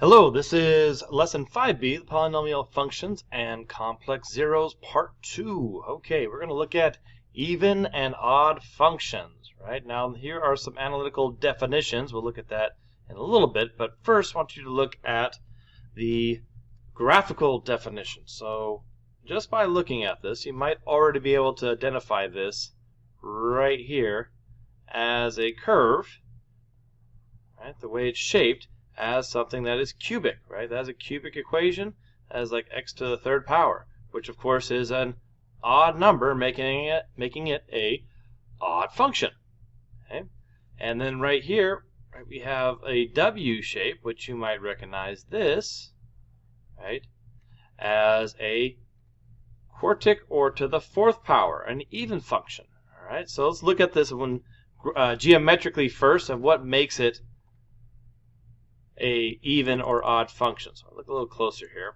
Hello, this is Lesson 5B, the Polynomial Functions and Complex Zeros, Part 2. Okay, we're going to look at even and odd functions. Right now, here are some analytical definitions. We'll look at that in a little bit, but first I want you to look at the graphical definition. So just by looking at this, you might already be able to identify this right here as a curve, right? The way it's shaped as something that is cubic, right? That is a cubic equation as like x to the third power, which of course is an odd number, making it a odd function. Okay? And then right here, right, we have a W shape, which you might recognize this, right, as a quartic or to the fourth power, an even function. All right, so let's look at this one geometrically first, and what makes it a even or odd function. So I'll look a little closer here.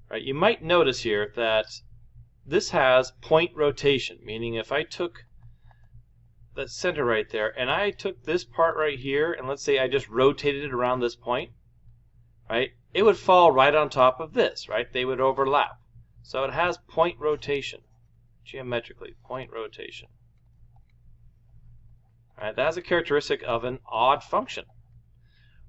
Right, you might notice here that this has point rotation, meaning if I took the center right there and I took this part right here and let's say I just rotated it around this point, right, it would fall right on top of this, right? They would overlap. So it has point rotation, geometrically, point rotation. All right, that's a characteristic of an odd function.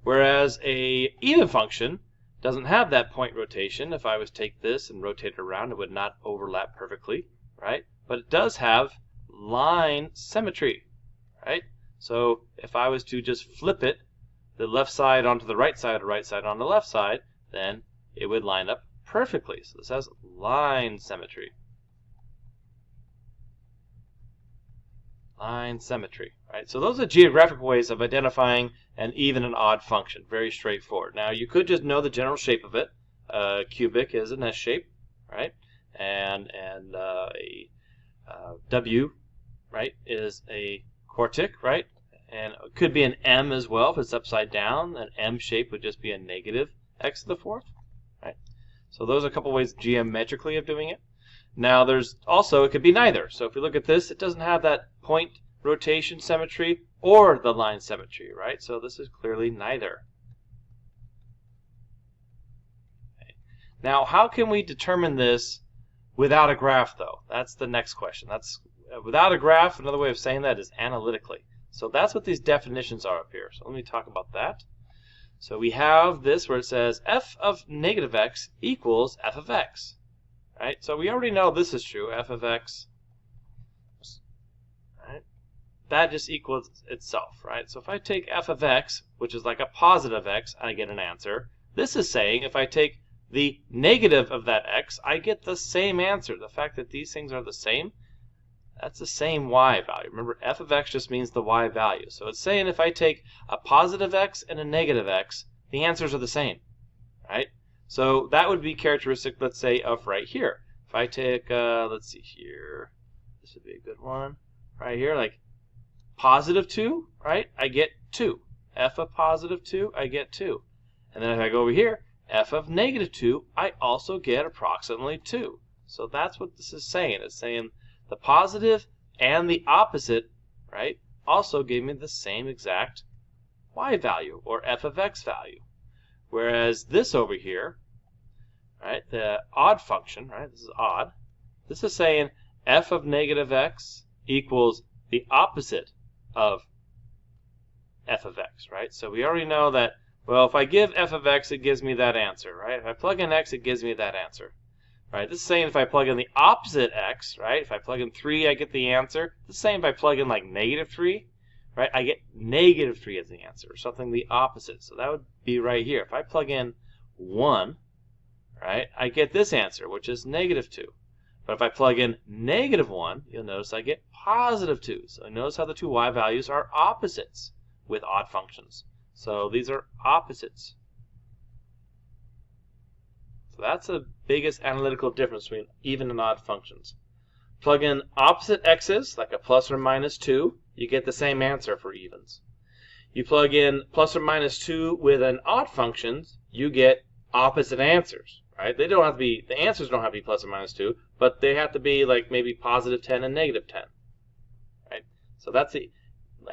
Whereas a even function doesn't have that point rotation. If I was to take this and rotate it around, it would not overlap perfectly, right? But it does have line symmetry, right? So if I was to just flip it, the left side onto the right side, or right side on the left side, then it would line up perfectly. So this has line symmetry. Line symmetry, right? So those are geographical ways of identifying an even and odd function. Very straightforward. Now you could just know the general shape of it. Cubic is an S shape, right? And a W, right, is a quartic, right? And it could be an M as well if it's upside down. An M shape would just be a negative x to the fourth, right? So those are a couple ways geometrically of doing it. Now there's also, it could be neither. So if we look at this, it doesn't have that point rotation symmetry or the line symmetry, right? So this is clearly neither. Okay. Now how can we determine this without a graph though? That's the next question. That's without a graph, another way of saying that is analytically. So that's what these definitions are up here. So let me talk about that. So we have this where it says f of negative x equals f of x. Right? So we already know this is true, f of x, right? That just equals itself, right? So if I take f of x, which is like a positive x, I get an answer. This is saying if I take the negative of that x, I get the same answer. The fact that these things are the same, that's the same y value. Remember, f of x just means the y value. So it's saying if I take a positive x and a negative x, the answers are the same, right? So that would be characteristic, let's say, of right here. If I take, let's see here, this would be a good one. Right here, like positive 2, right, I get 2. F of positive 2, I get 2. And then if I go over here, f of negative 2, I also get approximately 2. So that's what this is saying. It's saying the positive and the opposite, right, also give me the same exact y value, or f of x value. Whereas this over here, right, the odd function, right, this is odd. This is saying f of negative x equals the opposite of f of x, right? So we already know that, well, if I give f of x, it gives me that answer, right? If I plug in x, it gives me that answer, right? This is saying if I plug in the opposite x, right, if I plug in 3, I get the answer. The same if I plug in like negative 3, right, I get negative 3 as the answer, or something the opposite. So that would be right here. If I plug in 1, right, I get this answer, which is negative 2. But if I plug in negative 1, you'll notice I get positive 2. So notice how the two y values are opposites with odd functions. So these are opposites. So that's the biggest analytical difference between even and odd functions. Plug in opposite x's, like a plus or minus 2, you get the same answer for evens. You plug in plus or minus 2 with an odd function, you get opposite answers, right? They don't have to be, the answers don't have to be plus or minus 2, but they have to be like maybe positive 10 and negative 10, right? So that's the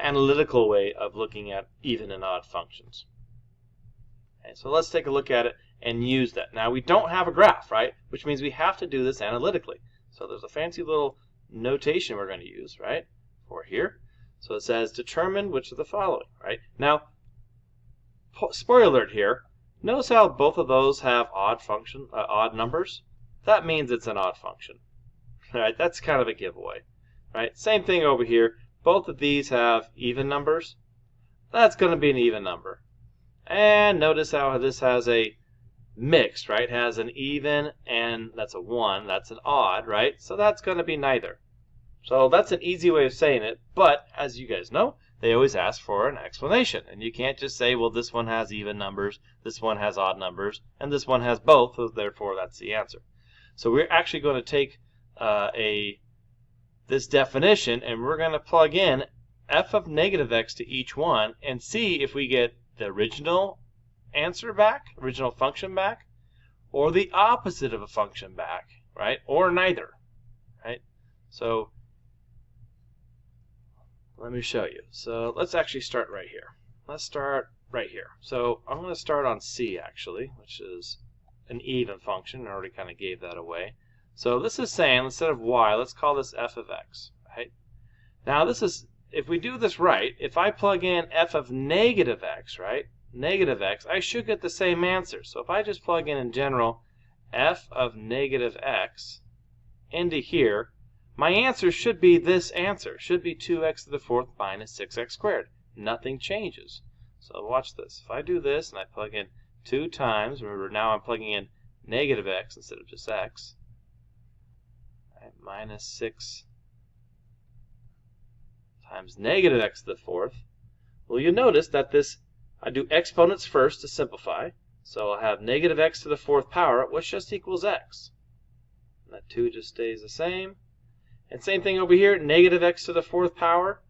analytical way of looking at even and odd functions. Okay, so let's take a look at it and use that. Now we don't have a graph, right? Which means we have to do this analytically. So there's a fancy little notation we're going to use, right, for here. So it says determine which of the following, right? Now, spoiler alert here. Notice how both of those have odd numbers? That means it's an odd function. Right? That's kind of a giveaway. Right? Same thing over here. Both of these have even numbers. That's going to be an even number. And notice how this has a mixed, right? It has an even and that's a 1. That's an odd, right? So that's going to be neither. So that's an easy way of saying it, but as you guys know, they always ask for an explanation. And you can't just say, well, this one has even numbers, this one has odd numbers, and this one has both, so therefore that's the answer. So we're actually going to take this definition and we're going to plug in f of negative x to each one and see if we get the original answer back, original function back, or the opposite of a function back, right? Or neither, right? So let me show you. So let's actually start right here. Let's start right here. So I'm going to start on c actually, which is an even function. I already kind of gave that away. So this is saying instead of y, let's call this f of x, right? Now this is, if we do this right, if I plug in f of negative x, right? Negative x, I should get the same answer. So if I just plug in general f of negative x into here, my answer should be this answer. Should be 2x to the 4th minus 6x squared. Nothing changes. So watch this. If I do this and I plug in 2 times, remember now I'm plugging in negative x instead of just x, right, minus 6 times negative x to the 4th. Well, you'll notice that this, I do exponents first to simplify. So I'll have negative x to the 4th power, which just equals x. And that 2 just stays the same. And same thing over here, negative x to the 4th power,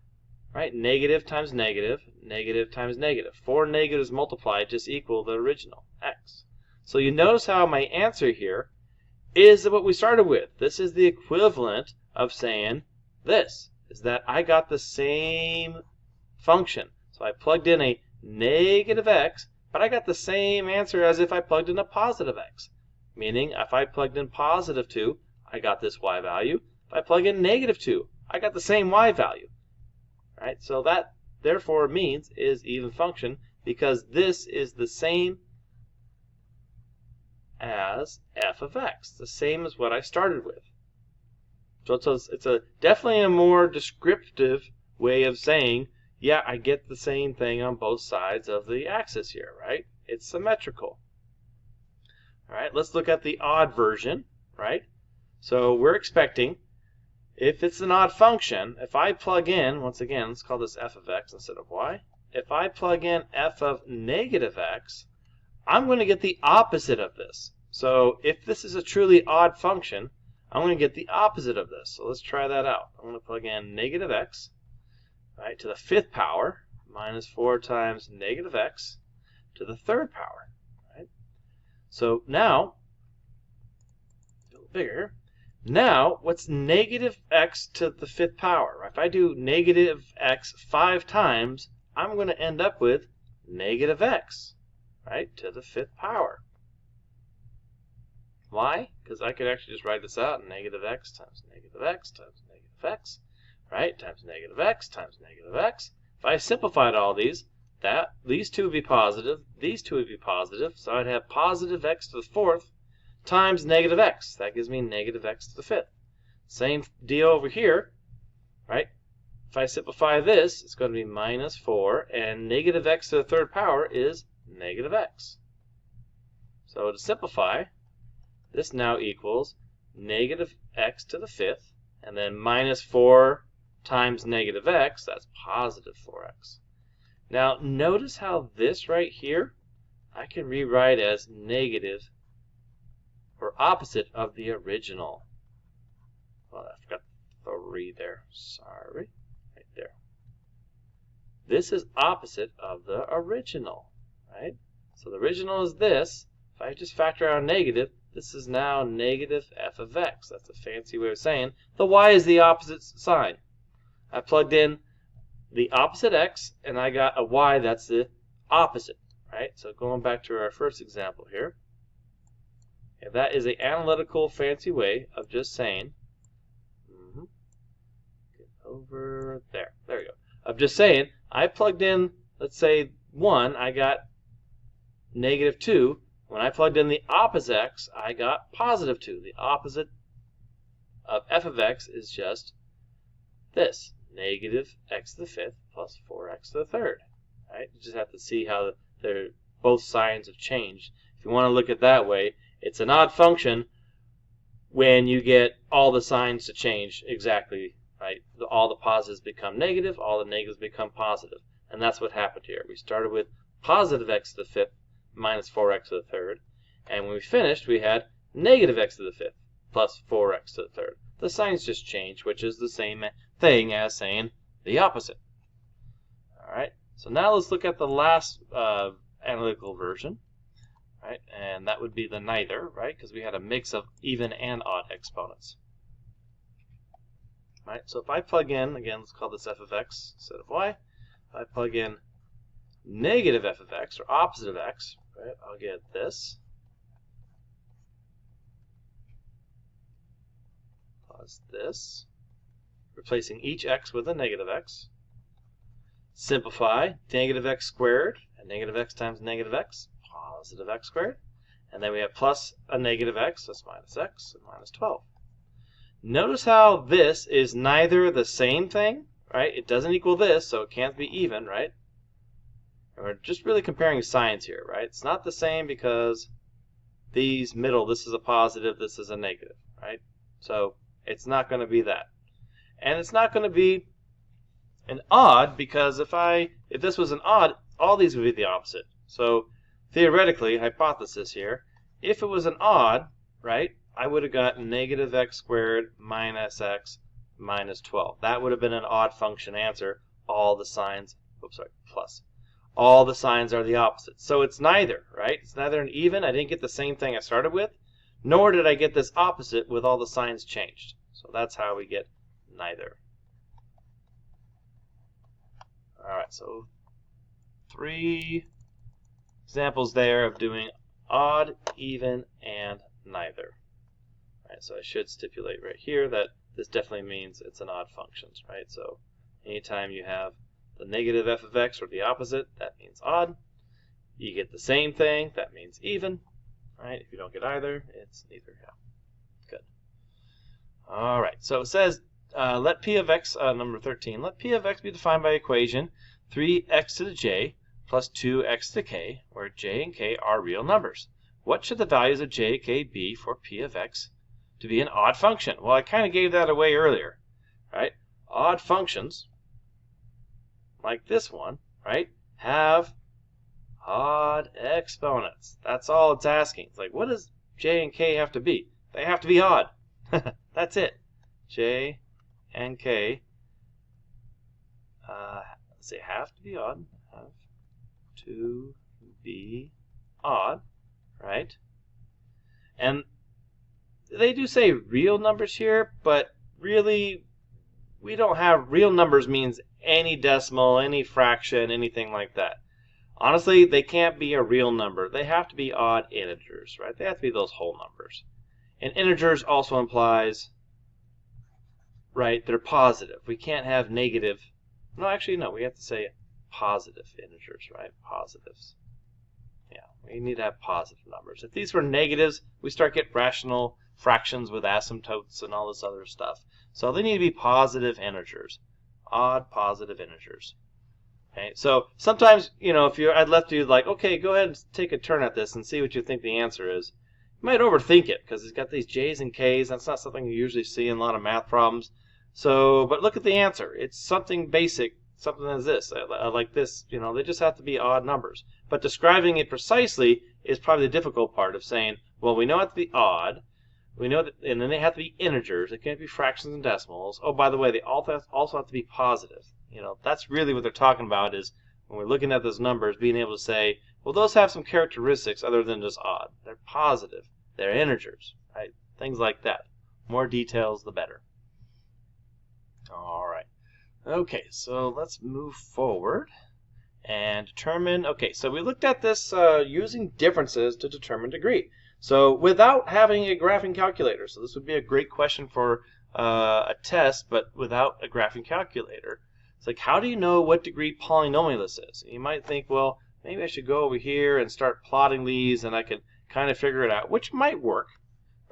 right? Negative times negative, negative times negative. 4 negatives multiplied just equal the original, x. So you notice how my answer here is what we started with. This is the equivalent of saying this, is that I got the same function. So I plugged in a negative x, but I got the same answer as if I plugged in a positive x. Meaning, if I plugged in positive 2, I got this y value. If I plug in negative 2, I got the same y value. Right? So that, therefore, means is even function because this is the same as f of x, the same as what I started with. So it's definitely a more descriptive way of saying, yeah, I get the same thing on both sides of the axis here, right? It's symmetrical. All right, let's look at the odd version, right? So we're expecting, if it's an odd function, if I plug in, once again, let's call this f of x instead of y. If I plug in f of negative x, I'm going to get the opposite of this. So if this is a truly odd function, I'm going to get the opposite of this. So let's try that out. I'm going to plug in negative x, right, to the 5th power, minus 4 times negative x to the 3rd power. Right? So now, a little bigger. Now, what's negative x to the 5th power? If I do negative x 5 times, I'm going to end up with negative x, right, to the 5th power. Why? Because I could actually just write this out, negative x times negative x times negative x, right, times negative x times negative x. If I simplified all these two would be positive, these two would be positive, so I'd have positive x to the 4th times negative x. That gives me negative x to the 5th. Same deal over here, right? If I simplify this, it's going to be minus 4, and negative x to the 3rd power is negative x. So to simplify, this now equals negative x to the 5th, and then minus 4 times negative x, that's positive 4x. Now notice how this right here, I can rewrite as negative or opposite of the original. Well, I forgot the 3 there. Sorry. Right there. This is opposite of the original, right? So the original is this. If I just factor out a negative, this is now negative f of x. That's a fancy way of saying the y is the opposite sign. I plugged in the opposite x, and I got a y that's the opposite, right? Right? So going back to our first example here, okay, that is an analytical fancy way of just saying, get over there, there you go, of just saying, I plugged in, let's say 1, I got negative 2. When I plugged in the opposite x, I got positive 2. The opposite of f of x is just this, negative x to the 5th plus 4x to the 3rd. Right? You just have to see how both signs have changed. If you want to look at it that way, it's an odd function when you get all the signs to change exactly. Right? All the positives become negative, all the negatives become positive. And that's what happened here. We started with positive x to the 5th minus 4x to the 3rd. And when we finished, we had negative x to the 5th plus 4x to the 3rd. The signs just change, which is the same thing as saying the opposite. All right. So now let's look at the last analytical version. Right? And that would be the neither, right? Because we had a mix of even and odd exponents. Right? So if I plug in, again, let's call this f of x instead of y. If I plug in negative f of x, or opposite of x, right, I'll get this. Plus this. Replacing each x with a negative x. Simplify, negative x squared, and negative x times negative x, positive x squared. And then we have plus a negative x, that's minus x, and minus 12. Notice how this is neither the same thing, right? It doesn't equal this, so it can't be even, right? And we're just really comparing signs here, right? It's not the same because these middle, this is a positive, this is a negative, right? So it's not going to be that. And it's not going to be an odd because if this was an odd, all these would be the opposite. So theoretically, hypothesis here, if it was an odd, right, I would have got negative x squared minus x minus 12. That would have been an odd function answer. All the signs, plus. All the signs are the opposite. So it's neither, right? It's neither an even. I didn't get the same thing I started with, nor did I get this opposite with all the signs changed. So that's how we get neither. All right, so 3 examples there of doing odd, even, and neither. All right, so I should stipulate right here that this definitely means it's an odd function, right? So anytime you have the negative f of x or the opposite, that means odd. You get the same thing, that means even. Right? If you don't get either, it's neither. Yeah. Good. All right, so it says let p of x, number 13, let p of x be defined by equation 3x to the j plus 2x to the k, where j and k are real numbers. What should the values of j and k be for p of x to be an odd function? Well, I kind of gave that away earlier, right? Odd functions, like this one, right, have odd exponents. That's all it's asking. It's like, what does j and k have to be? They have to be odd. That's it. J and k, let's say, have to be odd. Have to be odd, right? And they do say real numbers here, but really, we don't have real numbers means any decimal, any fraction, anything like that. Honestly, they can't be a real number. They have to be odd integers, right? They have to be those whole numbers. And integers also implies, right, they're positive. We can't have negative. No, actually, no. We have to say positive integers, right? Positives. Yeah, we need to have positive numbers. If these were negatives, we start getting rational fractions with asymptotes and all this other stuff. So they need to be positive integers. Odd positive integers. Okay, so sometimes, if I'd left you like, okay, go ahead and take a turn at this and see what you think the answer is. You might overthink it because it's got these J's and K's. That's not something you usually see in a lot of math problems. So, but look at the answer. It's something basic, something as this, like this. They just have to be odd numbers. But describing it precisely is probably the difficult part of saying, well, we know it have to be odd. We know that, and then they have to be integers. They can't be fractions and decimals. Oh, by the way, they also have to be positive. That's really what they're talking about is when we're looking at those numbers, being able to say, well, those have some characteristics other than just odd. They're positive. They're integers, right? Things like that. More details, the better. All right. Okay, so let's move forward. and determine. Okay, so we looked at this using differences to determine degree. So without having a graphing calculator, so this would be a great question for a test, but without a graphing calculator. It's like, how do you know what degree polynomial this is? You might think, well, maybe I should go over here and start plotting these, and I can kind of figure it out, which might work,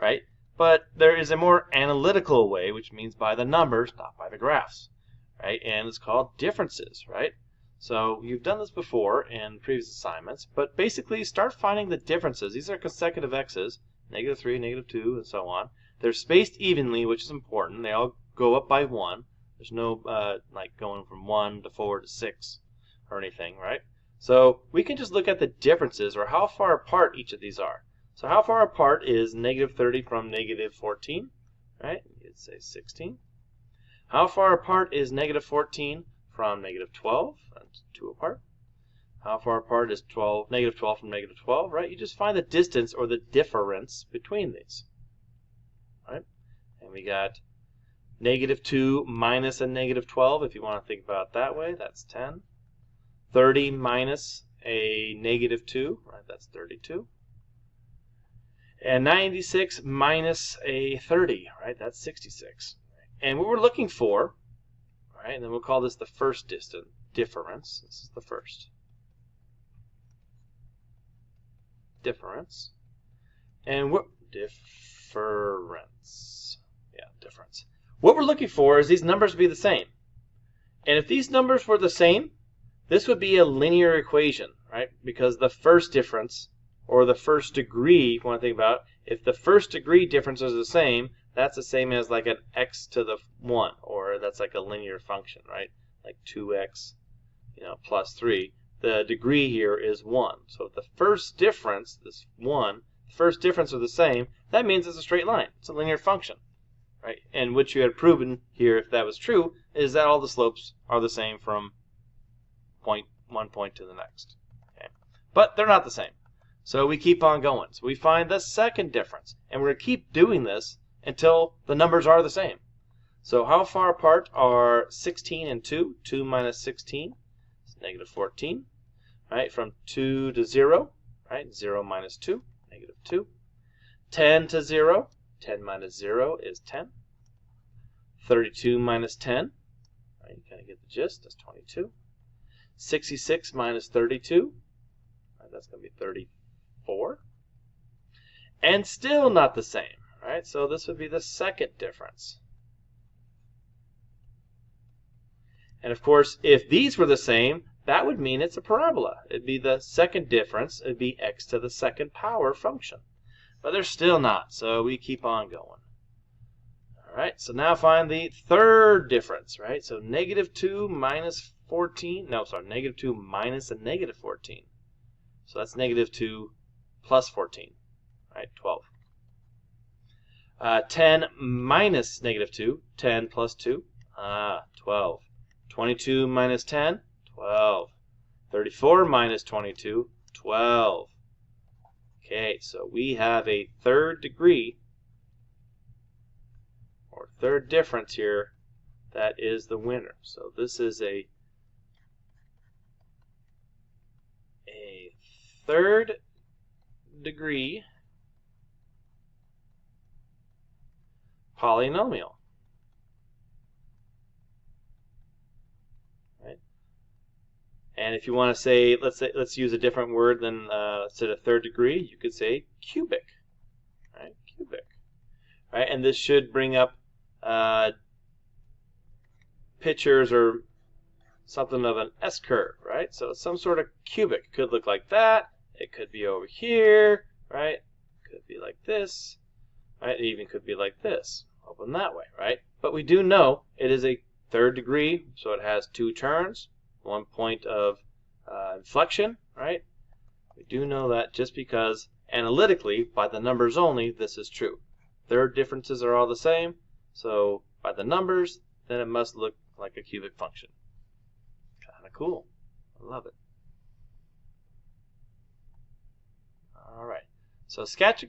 right? But there is a more analytical way, which means by the numbers, not by the graphs, right? And it's called differences, right? So you've done this before in previous assignments, but basically start finding the differences. These are consecutive x's, -3, -2, and so on. They're spaced evenly, which is important. They all go up by 1. There's no like going from 1 to 4 to 6 or anything, right? So we can just look at the differences, or how far apart each of these are. So how far apart is -30 from -14, right? You'd say 16. How far apart is -14 from -12? That's 2 apart. How far apart is -12 from -12, right? You just find the distance or the difference between these, right? And we got -2 minus a -12, if you want to think about it that way, that's 10. 30 minus a -2, right? That's 32. And 96 minus a 30, right? That's 66. And what we're looking for, right? And then we'll call this the first difference. This is the first difference. And what difference? Yeah, difference. What we're looking for is these numbers be the same. And if these numbers were the same, this would be a linear equation, right? Because the first difference, or the first degree, if you want to think about it, if the first degree differences are the same, that's the same as like an x to the 1, or that's like a linear function, right? Like 2x, plus 3. The degree here is 1. So if the first difference, this 1, the first difference are the same, that means it's a straight line. It's a linear function, right? And what you had proven here, if that was true, is that all the slopes are the same from one point to the next. Okay? But they're not the same. So we keep on going. So we find the second difference. And we're going to keep doing this until the numbers are the same. So how far apart are 16 and 2? 2 minus 16 is -14. Right? From 2 to 0, right? 0 minus 2, -2. 10 to 0, 10 minus 0 is 10. 32 minus 10, right? You kind of get the gist, that's 22. 66 minus 32, right? That's going to be 34. And still not the same, right? So this would be the second difference. And of course, if these were the same, that would mean it's a parabola. It'd be the second difference. It'd be x to the second power function. But they're still not, so we keep on going. All right, so now find the third difference, right? So -2 minus 14, no, sorry, -2 minus a -14. So that's -2 plus 14, right? 12. 10 minus -2, 10 plus 2, 12. 22 minus 10, 12. 34 minus 22, 12. Okay, so we have a third degree, or third difference here, that is the winner. So this is a third degree polynomial. Right? And if you want to say, let's use a different word than instead of third degree, you could say cubic. Right? Cubic. Right? And this should bring up pictures or something of an S-curve, right? So some sort of cubic. It could look like that. It could be over here, right? It could be like this, right? It even could be like this, open that way, right? But we do know it is a third degree, so it has 2 turns, 1 point of inflection, right? We do know that just because analytically, by the numbers only, this is true. Third differences are all the same, so by the numbers, then it must look like a cubic function. Kind of cool. I love it. All right. So sketch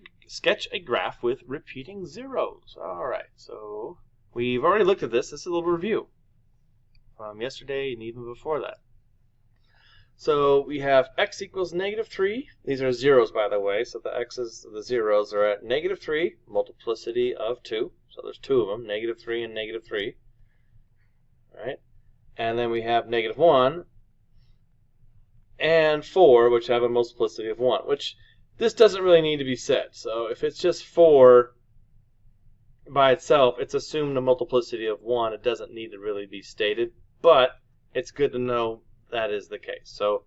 a graph with repeating zeros. All right. So we've already looked at this. This is a little review from yesterday and even before that. So we have x equals -3. These are zeros, by the way, so the x's, the zeros are at -3, multiplicity of 2. So there's two of them, -3 and -3. Right? And then we have -1 and 4, which have a multiplicity of 1, which this doesn't really need to be said. So if it's just 4 by itself, it's assumed a multiplicity of 1. It doesn't need to really be stated, but it's good to know that is the case. So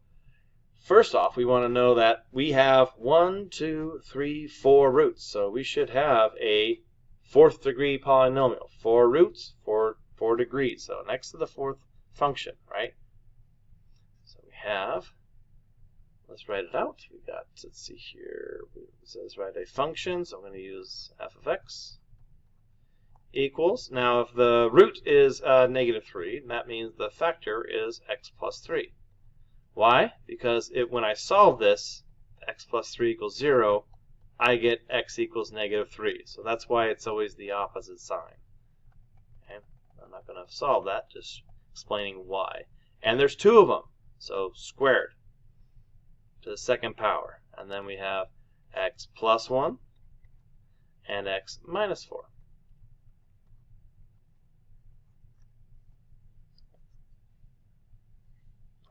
first off, we want to know that we have 1, 2, 3, 4 roots. So we should have a fourth degree polynomial. 4 roots, 4 degrees. So next to the fourth function, right? So we have, let's write it out. We got, let's see here, it says write a function, so I'm going to use f of x equals, now if the root is -3, that means the factor is x plus 3. Why? Because when I solve this, x plus 3 equals 0, I get x equals -3. So that's why it's always the opposite sign. Okay? I'm not going to solve that, just explaining why. And there's two of them, so squared to the second power. And then we have x plus 1 and x minus 4.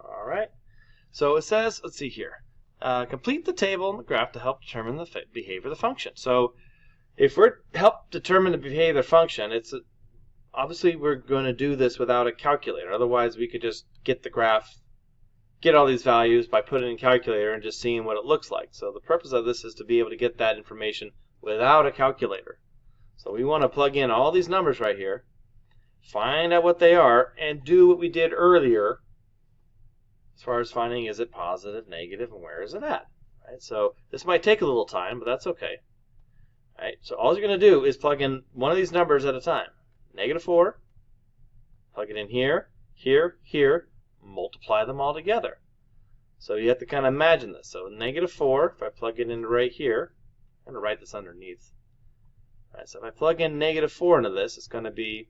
All right. So it says, let's see here, complete the table and the graph to help determine the behavior of the function. So if we're help determine the behavior of the function, obviously we're going to do this without a calculator. Otherwise, we could just get the graph, get all these values by putting in a calculator and just seeing what it looks like. So the purpose of this is to be able to get that information without a calculator. So we want to plug in all these numbers right here, find out what they are, and do what we did earlier as far as finding is it positive, negative, and where is it at. Right? So this might take a little time, but that's okay. Right? So all you're going to do is plug in one of these numbers at a time. -4, plug it in here, here, here, multiply them all together. So you have to kind of imagine this. So -4, if I plug it in right here, I'm going to write this underneath. Right, so if I plug in -4 into this, it's going to be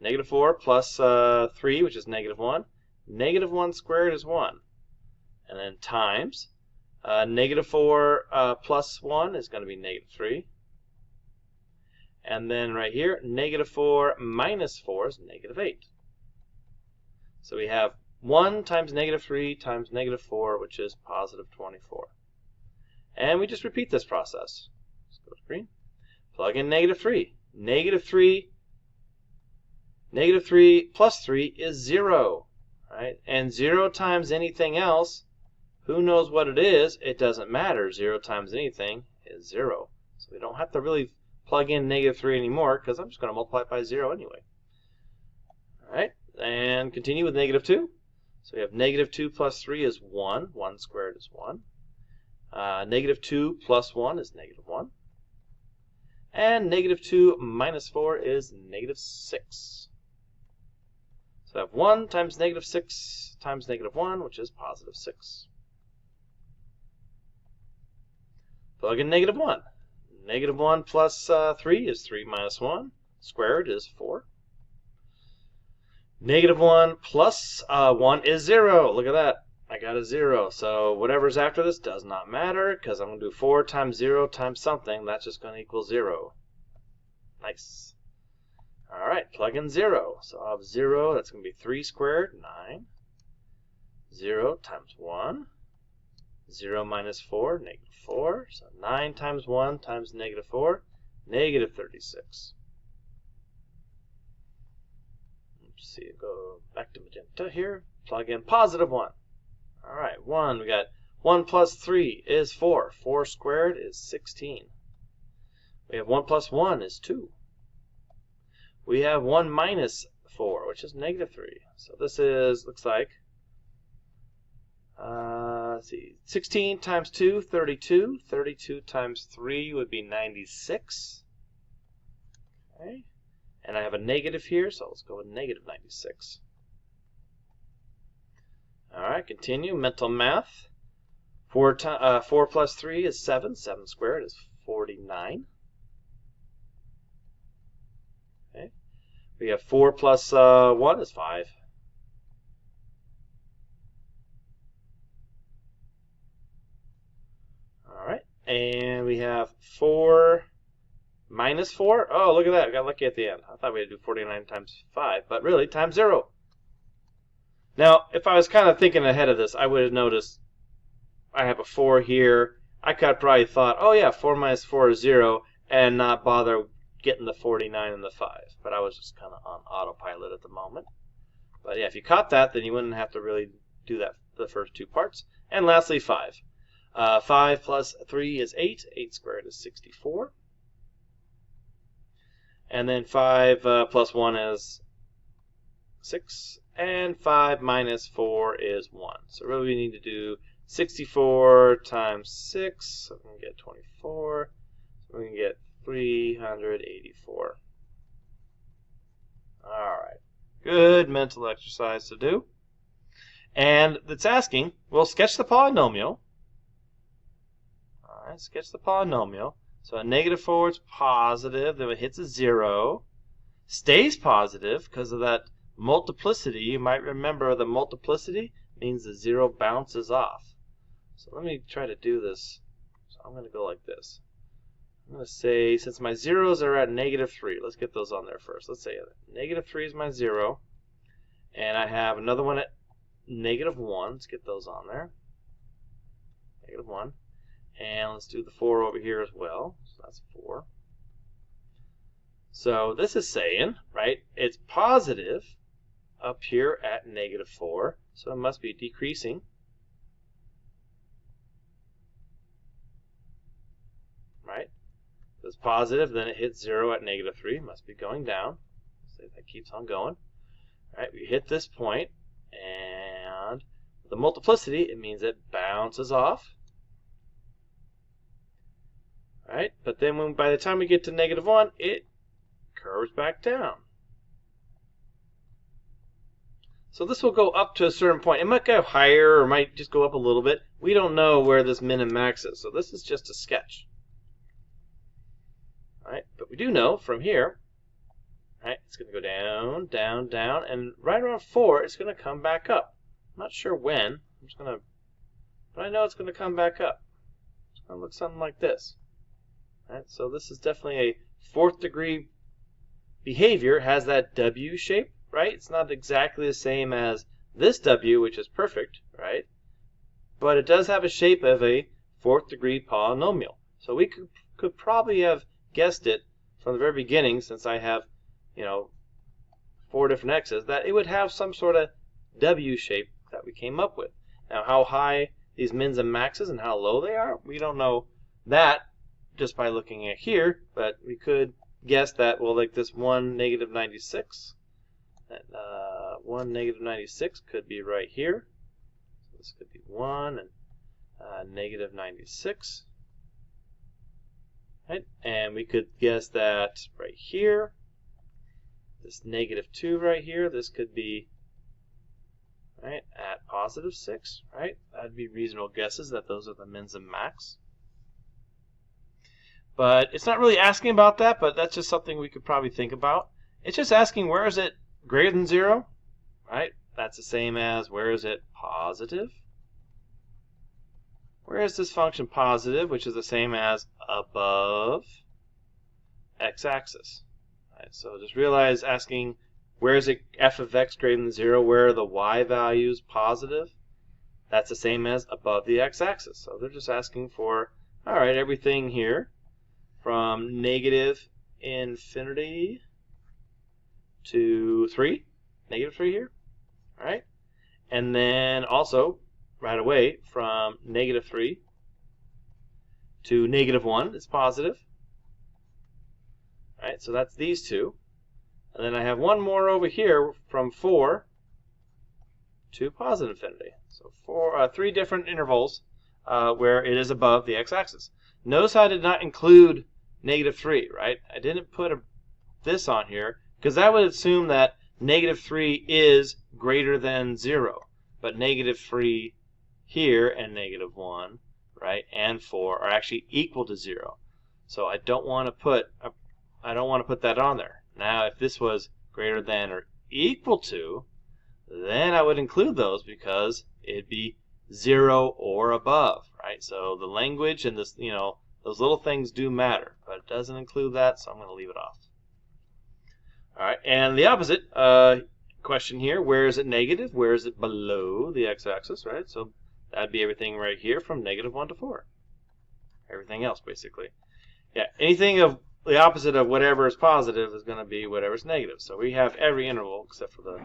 -4 plus 3, which is -1. -1 squared is 1. And then times -4 plus 1 is going to be -3. And then right here, -4 minus 4 is -8. So we have 1 times -3 times -4, which is positive 24. And we just repeat this process. Let's go to green. Plug in -3. -3 plus 3 is 0. Right? And 0 times anything else, who knows what it is? It doesn't matter. 0 times anything is 0. So we don't have to really plug in -3 anymore, because I'm just going to multiply it by 0 anyway. All right, and continue with -2. So we have -2 plus 3 is 1. 1 squared is 1. -2 plus 1 is -1. And -2 minus 4 is -6. So I have 1 times -6 times -1, which is positive 6. Plug in -1. -1 plus 3 is 3 minus 1. Squared is 4. -1 plus 1 is 0. Look at that. I got a 0. So whatever's after this does not matter, because I'm going to do 4 times 0 times something. That's just going to equal 0. Nice. All right, plug in 0. So I'll have 0. That's going to be 3 squared, 9. 0 times 1. 0 minus 4, -4. So 9 times 1 times -4, -36. Let's see, go back to magenta here. Plug in positive 1. All right, 1. We got 1 plus 3 is 4. 4 squared is 16. We have 1 plus 1 is 2. We have 1 minus 4, which is -3. So this is, looks like, let's see, 16 times 2, 32. 32 times 3 would be 96. Okay. And I have a negative here, so let's go with -96. All right, continue. Mental math. 4 plus 3 is 7. 7 squared is 49. Okay. We have 4 plus 1 is 5. And we have 4 minus 4. Oh, look at that. I got lucky at the end. I thought we had to do 49 times 5, but really, times 0. Now, if I was kind of thinking ahead of this, I would have noticed I have a 4 here. I could have probably thought, oh yeah, 4 minus 4 is 0, and not bother getting the 49 and the 5. But I was just kind of on autopilot at the moment. But yeah, if you caught that, then you wouldn't have to really do that the first two parts. And lastly, 5. 5 plus 3 is 8. 8 squared is 64. And then 5 plus 1 is 6. And 5 minus 4 is 1. So really we need to do 64 times 6. So we can get 24. So we can get 384. All right. Good mental exercise to do. And it's asking, well, sketch the polynomial. All right, sketch the polynomial. So at -4 it's positive, then it hits a 0. Stays positive because of that multiplicity. You might remember the multiplicity means the 0 bounces off. So let me try to do this. So I'm going to go like this. I'm going to say, since my zeros are at -3, let's get those on there first. Let's say -3 is my 0. And I have another one at -1. Let's get those on there. -1. And let's do the 4 over here as well. So that's 4. So this is saying, right, it's positive up here at -4. So it must be decreasing. Right? If it's positive, then it hits 0 at -3. It must be going down. So that keeps on going. All right, we hit this point, and the multiplicity, it means it bounces off. All right, but then by the time we get to -1, it curves back down. So this will go up to a certain point. It might go higher or might just go up a little bit. We don't know where this min and max is, so this is just a sketch. All right, but we do know from here, right, it's going to go down, down, down, and right around 4, it's going to come back up. I'm not sure when. I'm just going to, but I know it's going to come back up. It's going to look something like this. All right, so this is definitely a 4th degree behavior. It has that W shape, right? It's not exactly the same as this W, which is perfect, right? But it does have a shape of a 4th degree polynomial. So we could probably have guessed it from the very beginning, since I have, 4 different x's, that it would have some sort of W shape that we came up with. Now, how high these mins and maxes and how low they are, we don't know that just by looking at here, but we could guess that, well, like this 1, -96, that 1, -96 could be right here. So this could be 1 and -96. Right? And we could guess that right here, this -2 right here, this could be right at +6, right? That'd be reasonable guesses that those are the mins and max. But it's not really asking about that, but that's just something we could probably think about. It's just asking, where is it greater than 0? Right? That's the same as, where is it positive? Where is this function positive, which is the same as above x-axis? Right, so just realize asking, where is it f of x greater than 0? Where are the y values positive? That's the same as above the x-axis. So they're just asking for, all right, everything here from -infinity to 3, -3 here, all right? And then also, right away, from -3 to -1 is positive. All right, so that's these two. And then I have one more over here from 4 to positive infinity. So 3 different intervals where it is above the x-axis. Notice I did not include -3, right? I didn't put this on here because that would assume that -3 is greater than 0. But -3 here and -1, right, and 4 are actually equal to 0. So I don't want to put that on there. Now, if this was greater than or equal to, then I would include those because it'd be 0 or above, right? So the language and this, those little things do matter, but it doesn't include that, so I'm going to leave it off. All right, and the opposite question here, where is it negative? Where is it below the x-axis, right? So that'd be everything right here from -1 to 4. Everything else, basically. Yeah, anything of the opposite of whatever is positive is going to be whatever is negative. So we have every interval except for the...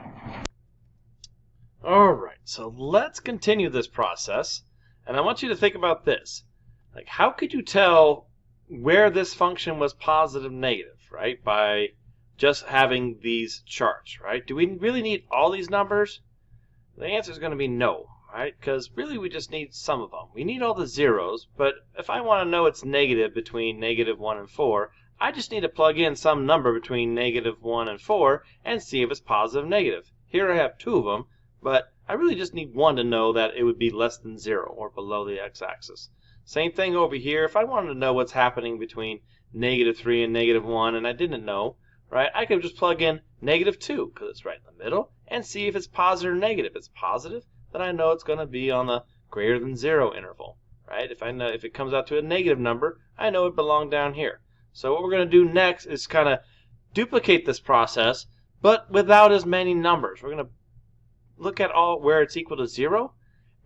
All right, so let's continue this process. And I want you to think about this. Like, how could you tell where this function was positive, negative, right? By just having these charts, right? Do we really need all these numbers? The answer is going to be no, right? Because really we just need some of them. We need all the zeros, but if I want to know it's negative between -1 and 4, I just need to plug in some number between -1 and 4 and see if it's positive or negative. Here I have 2 of them, but I really just need one to know that it would be less than 0 or below the x-axis. Same thing over here. If I wanted to know what's happening between -3 and -1 and I didn't know, right, I could just plug in -2 because it's right in the middle and see if it's positive or negative. If it's positive, then I know it's going to be on the greater than 0 interval, right? If it comes out to a negative number, I know it belonged down here. So what we're going to do next is kind of duplicate this process, but without as many numbers. We're going to look at all where it's equal to 0,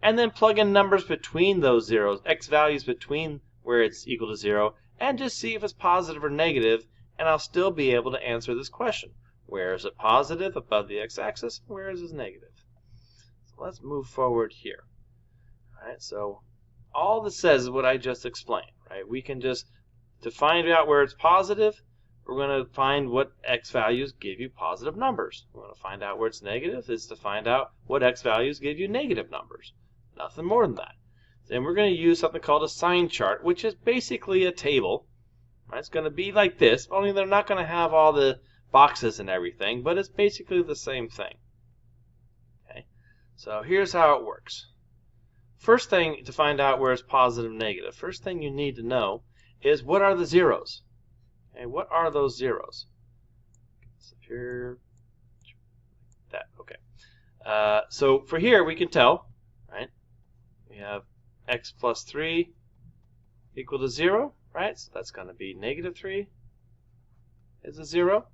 and then plug in numbers between those zeros, x values between where it's equal to 0, and just see if it's positive or negative, and I'll still be able to answer this question. Where is it positive above the x-axis? Where is it negative? So let's move forward here. All right, so all this says is what I just explained, right? We can just, to find out where it's positive, we're going to find what x values give you positive numbers. We're going to find out where it's negative is to find out what x values give you negative numbers. Nothing more than that. Then we're going to use something called a sign chart, which is basically a table. Right? It's going to be like this, only they're not going to have all the boxes and everything, but it's basically the same thing. Okay? So here's how it works. First thing to find out where it's positive and negative, first thing you need to know is what are the zeros? Okay, what are those zeros? Get this up here. That, okay. So for here we can tell, right? We have x plus 3 equal to 0, right? So that's going to be -3 is a 0.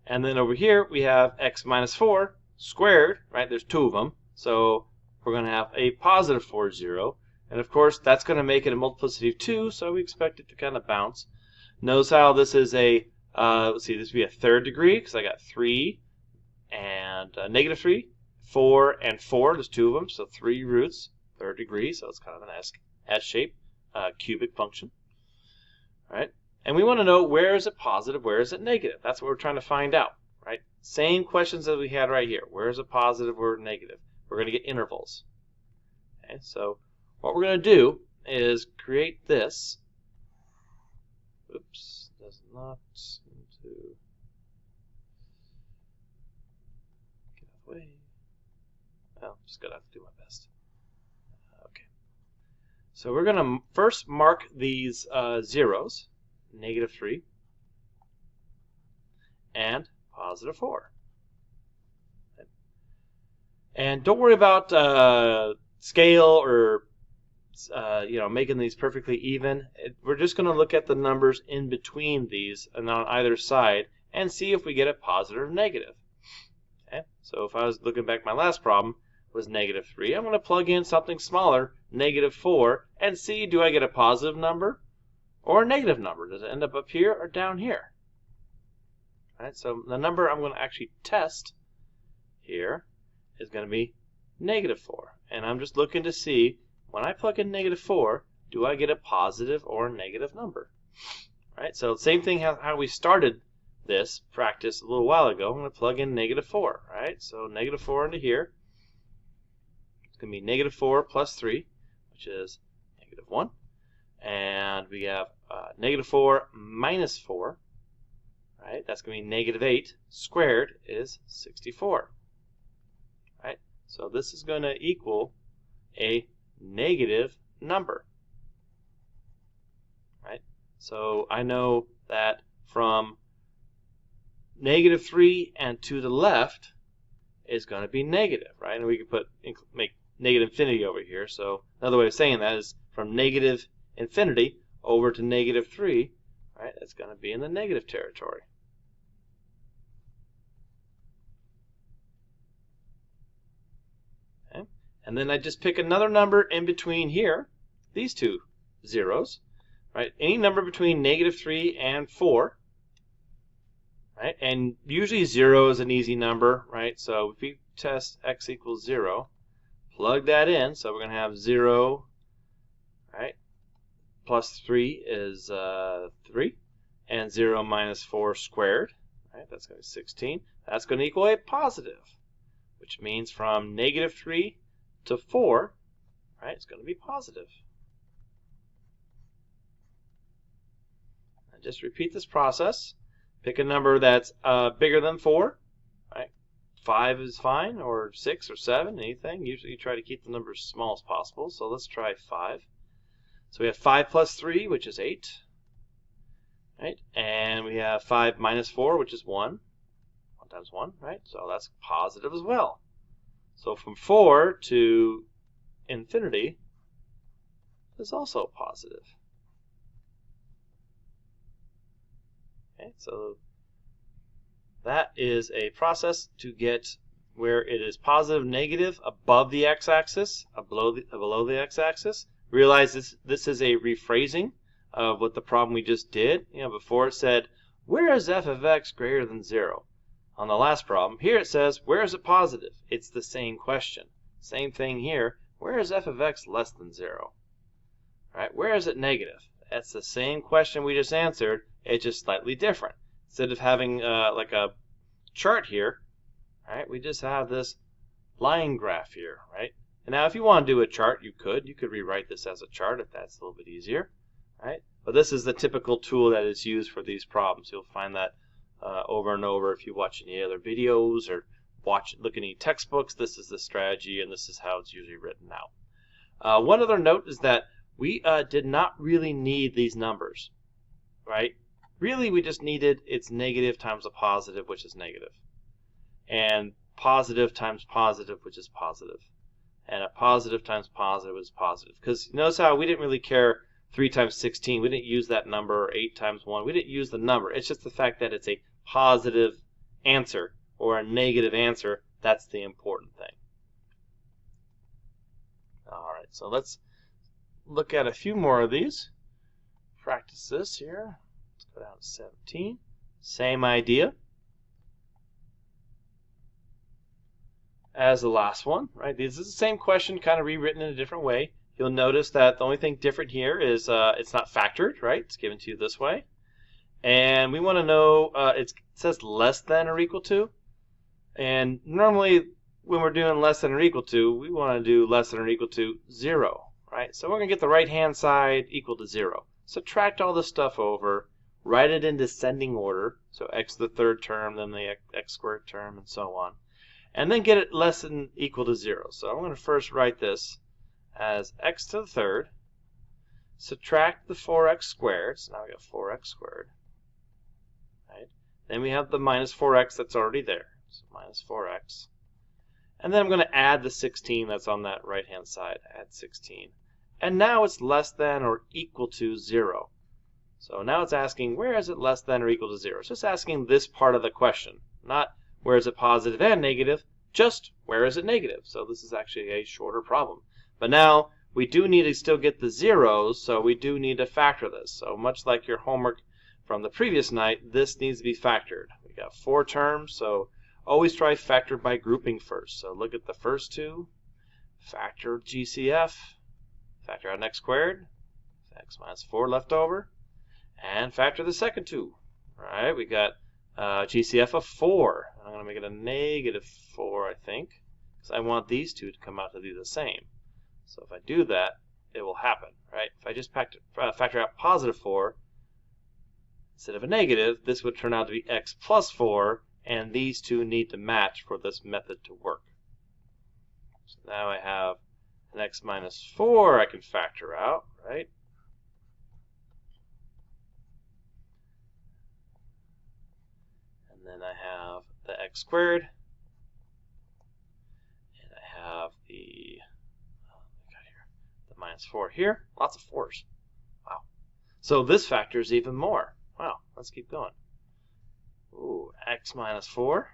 And then over here we have x minus 4 squared, right? There's 2 of them. So we're going to have a positive 4, 0. And of course that's going to make it a multiplicity of 2, so we expect it to kind of bounce. Notice how this is a, let's see, this would be a 3rd degree because I got 3 and -3, 4 and 4. There's 2 of them, so 3 roots, 3rd degree. So it's kind of an S-shaped cubic function. All right, and we want to know where is it positive, where is it negative. That's what we're trying to find out, right? Same questions that we had right here. Where is it positive, where is it negative? We're going to get intervals. Okay, so what we're going to do is create this. Oops, does not seem to get out of the way. Well, just gotta have to do my best. Okay. So we're gonna first mark these zeros, -3 and positive 4. Okay. And don't worry about scale or making these perfectly even. We're just going to look at the numbers in between these and on either side and see if we get a positive or negative. Okay? So if I was looking back, my last problem was -3. I'm going to plug in something smaller, -4, and see, do I get a positive number or a negative number? Does it end up here or down here? All right, so the number I'm going to actually test here is going to be -4. And I'm just looking to see, when I plug in -4, do I get a positive or a negative number? Right. So same thing how we started this practice a little while ago. I'm going to plug in -4. Right. So -4 into here. It's going to be -4 plus 3, which is -1. And we have -4 minus 4. Right. That's going to be -8 squared is 64. Right. So this is going to equal a negative number, right? So I know that from -3 and to the left is going to be negative, right? And we could make negative infinity over here. So another way of saying that is from negative infinity over to negative 3, right? That's going to be in the negative territory. Okay. And then I just pick another number in between here, these two zeros, right? Any number between negative 3 and 4, right? And usually 0 is an easy number, right? So if we test x equals 0, plug that in. So we're going to have 0, right? Plus 3 is 3, and 0 minus 4 squared, right? That's going to be 16. That's going to equal a positive, which means from negative 3 to 4, right, it's going to be positive. And just repeat this process. Pick a number that's bigger than 4, right? 5 is fine, or 6 or 7, anything. Usually you try to keep the numbers as small as possible, so let's try 5. So we have 5 plus 3, which is 8, right? And we have 5 minus 4, which is 1. 1 times 1, right? So that's positive as well. So from 4 to infinity is also positive. Okay, so that is a process to get where it is positive, negative above the x-axis, below the x-axis. Realize this is a rephrasing of what the problem we just did. You know, before it said, where is f of x greater than 0? On the last problem, here it says, where is it positive? It's the same question. Same thing here. Where is f of x less than 0? Right? Where is it negative? That's the same question we just answered. It's just slightly different. Instead of having like a chart here, right? We just have this line graph here, right? And now if you want to do a chart, you could rewrite this as a chart if that's a little bit easier, right? But this is the typical tool that is used for these problems. You'll find that over and over if you watch any other videos or look at any textbooks. This is the strategy, and this is how it's usually written out. One other note is that we did not really need these numbers, right? Really, we just needed it's negative times a positive, which is negative, and positive times positive, which is positive, and a positive times positive is positive. Because notice how we didn't really care 3 times 16. We didn't use that number, or 8 times 1. We didn't use the number. It's just the fact that it's a positive answer or a negative answer. That's the important thing. All right, so let's look at a few more of these. Practice this here. Let's go down to 17. Same idea as the last one, right? This is the same question, kind of rewritten in a different way. You'll notice that the only thing different here is it's not factored, right? It's given to you this way. And we want to know, it says less than or equal to. And normally when we're doing less than or equal to, we want to do less than or equal to 0, right? So we're going to get the right-hand side equal to 0. Subtract all this stuff over, write it in descending order. So x to the third term, then the x squared term, and so on. And then get it less than equal to 0. So I'm going to first write this as x to the third, subtract the 4x squared, so now we got 4x squared, right? Then we have the minus 4x that's already there, so minus 4x. And then I'm going to add the 16 that's on that right-hand side, add 16. And now it's less than or equal to 0. So now it's asking, where is it less than or equal to 0? It's just asking this part of the question, not where is it positive and negative, just where is it negative. So this is actually a shorter problem. But now we do need to still get the zeros, so we do need to factor this. So much like your homework from the previous night, this needs to be factored. We got 4 terms, so always try factor by grouping first. So look at the first 2, factor GCF, factor out x squared, x minus 4 left over, and factor the second 2. All right, we got GCF of 4. I'm going to make it a negative 4, I think, because I want these two to come out to be the same. So if I do that, it will happen, right? If I just factor out positive 4 instead of a negative, this would turn out to be x plus 4, and these two need to match for this method to work. So now I have an x minus 4 I can factor out, right? And then I have the x squared, and I have the minus 4 here. Lots of 4s. Wow. So this factor is even more. Wow. Let's keep going. Ooh, x minus 4.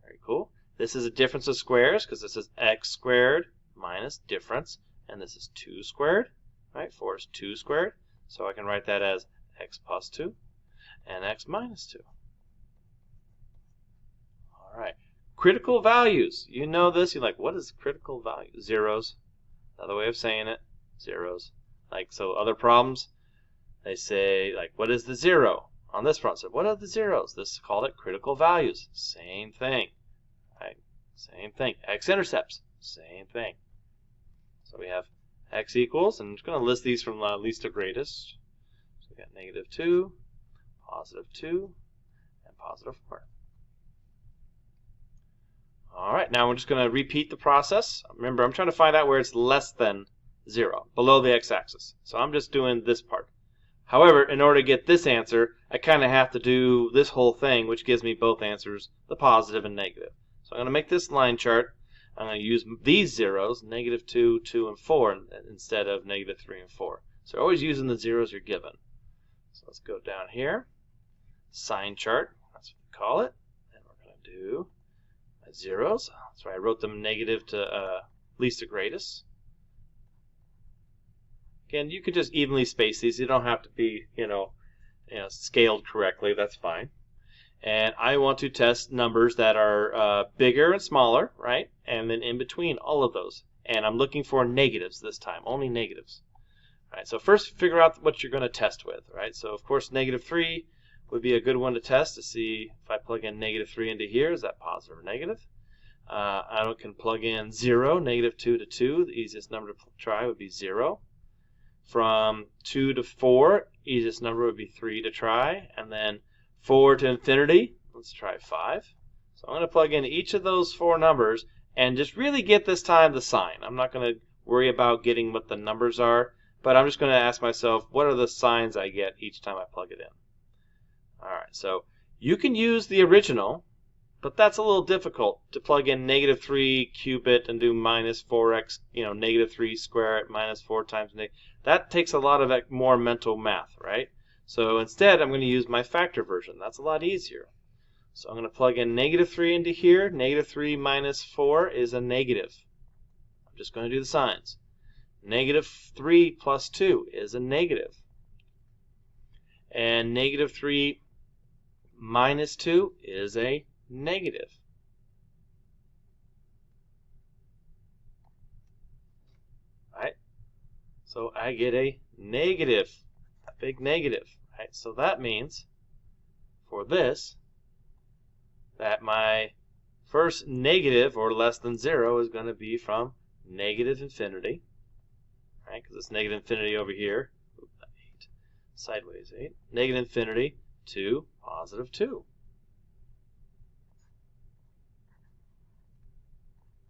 Very cool. This is a difference of squares because this is x squared minus difference. And this is 2 squared. Right? 4 is 2 squared. So I can write that as x plus 2 and x minus 2. All right. Critical values. You know this. You're like, what is critical value? Zeros. Another way of saying it. Zeros. Like, so other problems, they say, like, what is the zero? On this front, so what are the zeros? This is called it critical values. Same thing. Right? Same thing. X-intercepts. Same thing. So we have x equals, and I'm just going to list these from least to greatest. So we got negative 2, positive 2, and positive 4. All right, now we're just going to repeat the process. Remember, I'm trying to find out where it's less than 0, below the x-axis. So I'm just doing this part. However, in order to get this answer, I kind of have to do this whole thing, which gives me both answers, the positive and negative. So I'm going to make this line chart. I'm going to use these zeros, negative 2, 2, and 4, instead of negative 3 and 4. So always using the zeros you're given. So let's go down here. Sign chart, that's what we call it. And we're going to do zeros. That's why I wrote them negative to least to greatest. Again, you could just evenly space these. You don't have to be, scaled correctly. That's fine. And I want to test numbers that are bigger and smaller, right? And then in between all of those. And I'm looking for negatives this time, only negatives. All right, so first figure out what you're going to test with, right? So of course negative 3 would be a good one to test to see if I plug in negative 3 into here, is that positive or negative? I can plug in 0, negative 2 to 2. The easiest number to try would be 0. From 2 to 4, easiest number would be 3 to try. And then 4 to infinity, let's try 5. So I'm going to plug in each of those 4 numbers and just really get this time the sign. I'm not going to worry about getting what the numbers are, but I'm just going to ask myself, what are the signs I get each time I plug it in? All right, so you can use the original, but that's a little difficult to plug in negative 3, cube it, and do minus 4x, negative 3, square it, minus 4 times negative. That takes a lot of more mental math, right? So instead, I'm going to use my factor version. That's a lot easier. So I'm going to plug in negative 3 into here. Negative 3 minus 4 is a negative. I'm just going to do the signs. Negative 3 plus 2 is a negative. And negative 3 minus 2 is a negative. Right? So I get a negative, a big negative. Right? So that means for this that my first negative or less than 0 is going to be from negative infinity. Right? Because it's negative infinity over here. Oops, 8. Sideways 8. Negative infinity to positive 2.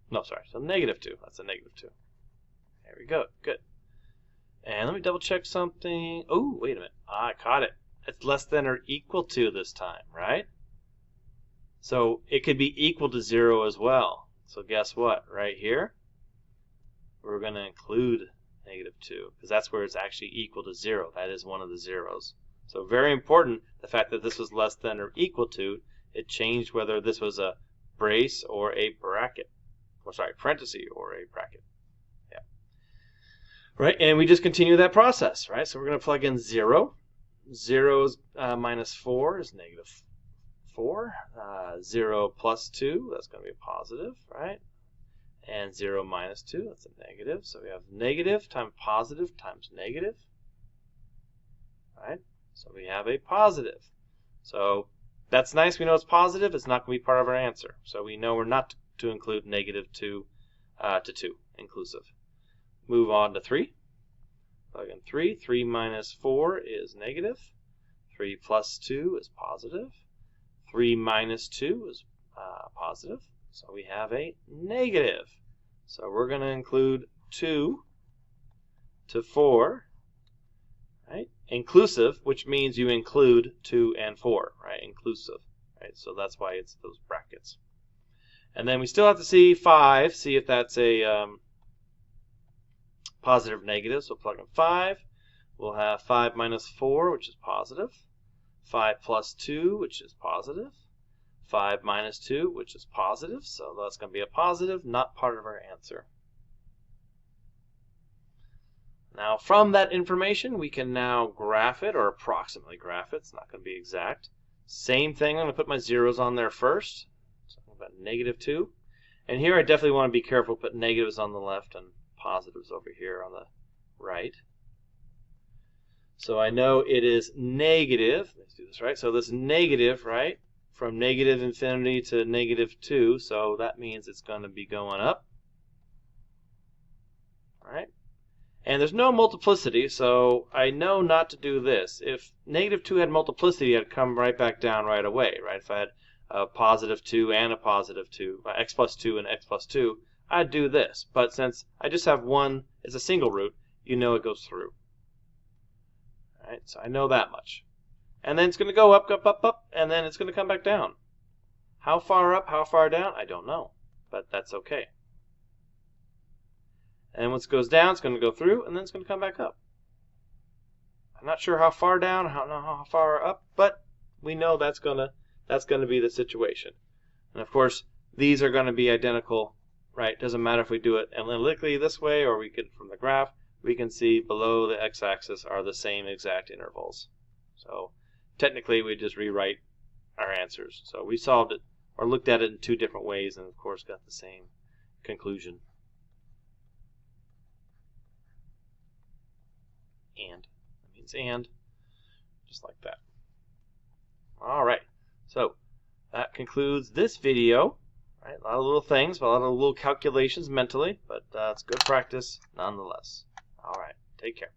No, sorry. So negative 2. That's a negative 2. There we go. Good. And let me double check something. Oh, wait a minute. I caught it. It's less than or equal to this time, right? So it could be equal to 0 as well. So guess what? Right here, we're going to include negative 2 because that's where it's actually equal to 0. That is one of the zeros. So very important, the fact that this was less than or equal to, it changed whether this was a brace or a bracket. Or sorry, parenthesis or a bracket. Yeah. Right, and we just continue that process, right? So we're going to plug in 0. 0 minus 4 is negative 4. 0 plus 2, that's going to be a positive, right? And 0 minus 2, that's a negative. So we have negative times positive times negative, right? So we have a positive. So that's nice. We know it's positive. It's not going to be part of our answer. So we know we're not to include negative 2 to 2 inclusive. Move on to 3. Plug in 3. 3 minus 4 is negative. 3 plus 2 is positive. 3 minus 2 is positive. So we have a negative. So we're going to include 2 to 4, right? Inclusive, which means you include 2 and 4, right? Inclusive, right? So that's why it's those brackets. And then we still have to see 5, see if that's a positive, negative, so plug in 5. We'll have 5 minus 4, which is positive. 5 plus 2, which is positive. 5 minus 2, which is positive, so that's going to be a positive, not part of our answer. Now, from that information, we can now graph it, or approximately graph it. It's not going to be exact. Same thing, I'm going to put my zeros on there first. So about -2. And here I definitely want to be careful, put negatives on the left and positives over here on the right. So I know it is negative. Let's do this right. So this negative, right, from negative infinity to -2. So that means it's going to be going up. All right. And there's no multiplicity, so I know not to do this. If -2 had multiplicity, I'd come right back down right away, right? If I had a +2 and a +2, x plus 2 and x plus 2, I'd do this. But since I just have one, it's a single root, you know it goes through. All right, so I know that much. And then it's going to go up, up, up, up, and then it's going to come back down. How far up, how far down, I don't know, but that's okay. And once it goes down, it's going to go through, and then it's going to come back up. I'm not sure how far down, how far up, but we know that's going to be the situation. And of course, these are going to be identical, right? Doesn't matter if we do it analytically this way or we get it from the graph. We can see below the x-axis are the same exact intervals. So technically, we just rewrite our answers. So we solved it or looked at it in 2 different ways, and of course got the same conclusion. And that means and, just like that. All right, so that concludes this video. Right, a lot of little things, a lot of little calculations mentally, but it's good practice nonetheless. All right, take care.